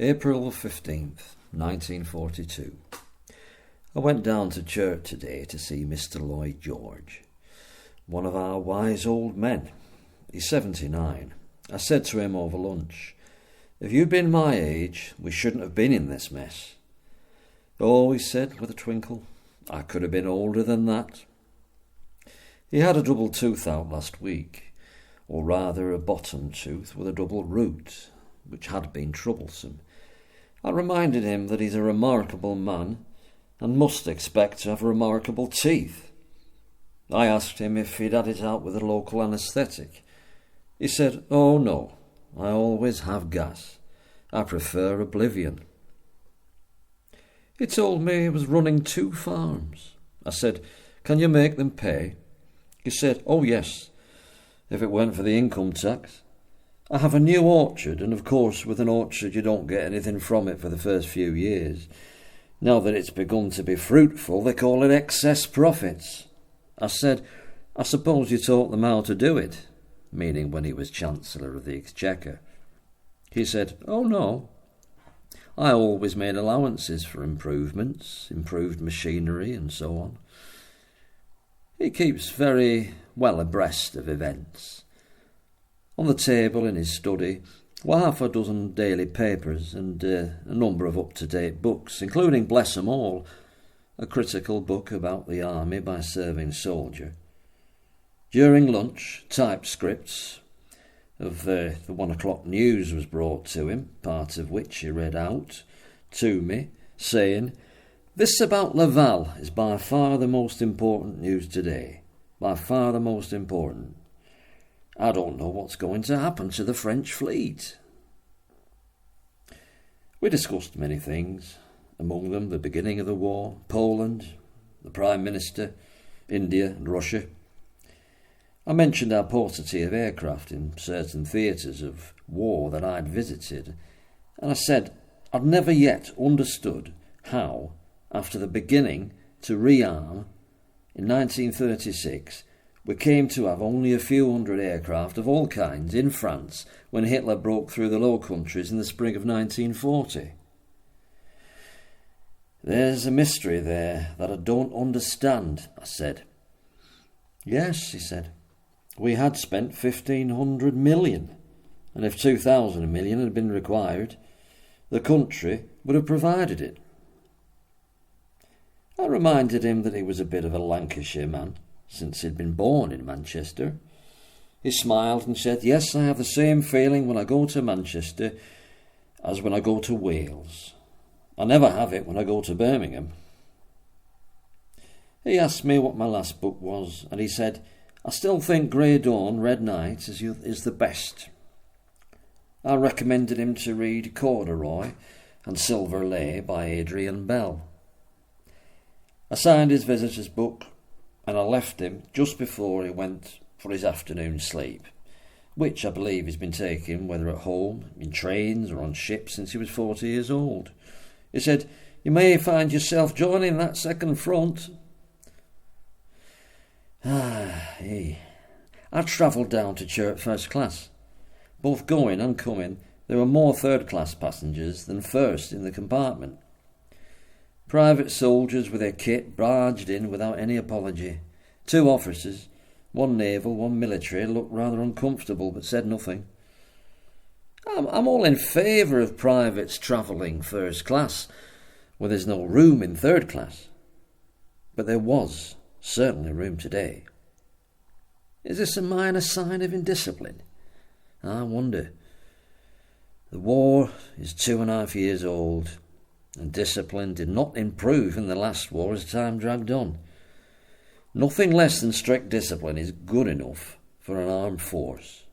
April 15th, 1942. I went down to Churt today to see Mr. Lloyd George, one of our wise old men. He's 79. I said to him over lunch, "If you'd been my age, we shouldn't have been in this mess." "Oh," he said with a twinkle, "I could have been older than that." He had a double tooth out last week, or rather a bottom tooth with a double root, which had been troublesome. I reminded him that he's a remarkable man and must expect to have remarkable teeth. I asked him if he'd had it out with a local anaesthetic. He said, "Oh no, I always have gas. I prefer oblivion." He told me he was running 2 farms. I said, "Can you make them pay?" He said, "Oh yes, if it weren't for the income tax. I have a new orchard, and of course with an orchard you don't get anything from it for the first few years. Now that it's begun to be fruitful, they call it excess profits." I said, "I suppose you taught them how to do it," meaning when he was Chancellor of the Exchequer. He said, "Oh no, I always made allowances for improvements, improved machinery and so on." He keeps very well abreast of events. On the table in his study were 6 daily papers and a number of up-to-date books, including, bless 'em all, a critical book about the army by a serving soldier. During lunch, typescripts of the 1 o'clock news was brought to him, part of which he read out to me, saying, "This about Laval is by far the most important news today. By far the most important. I don't know what's going to happen to the French fleet." We discussed many things, among them the beginning of the war, Poland, the Prime Minister, India and Russia. I mentioned our paucity of aircraft in certain theatres of war that I'd visited, and I said I'd never yet understood how, after the beginning to rearm in 1936, we came to have only a few hundred aircraft of all kinds in France when Hitler broke through the Low Countries in the spring of 1940. "There's a mystery there that I don't understand," I said. "Yes," he said, "we had spent 1,500 million, and if 2,000 million had been required, the country would have provided it." I reminded him that he was a bit of a Lancashire man, since he'd been born in Manchester. He smiled and said, "Yes, I have the same feeling when I go to Manchester as when I go to Wales. I never have it when I go to Birmingham." He asked me what my last book was, and he said, "I still think Grey Dawn, Red Night is the best." I recommended him to read Corduroy and Silver Lay by Adrian Bell. I signed his visitor's book, and I left him just before he went for his afternoon sleep, which I believe he's been taking whether at home, in trains or on ships since he was 40 years old. He said, "You may find yourself joining that second front." I travelled down to Churt first class. Both going and coming, there were more third-class passengers than first in the compartment. Private soldiers with their kit barged in without any apology. 2 officers, one naval, one military, looked rather uncomfortable but said nothing. I'm all in favour of privates travelling first class when there's no room in third class. But there was certainly room today. Is this a minor sign of indiscipline? I wonder. The war is 2.5 years old, and discipline did not improve in the last war as time dragged on. Nothing less than strict discipline is good enough for an armed force.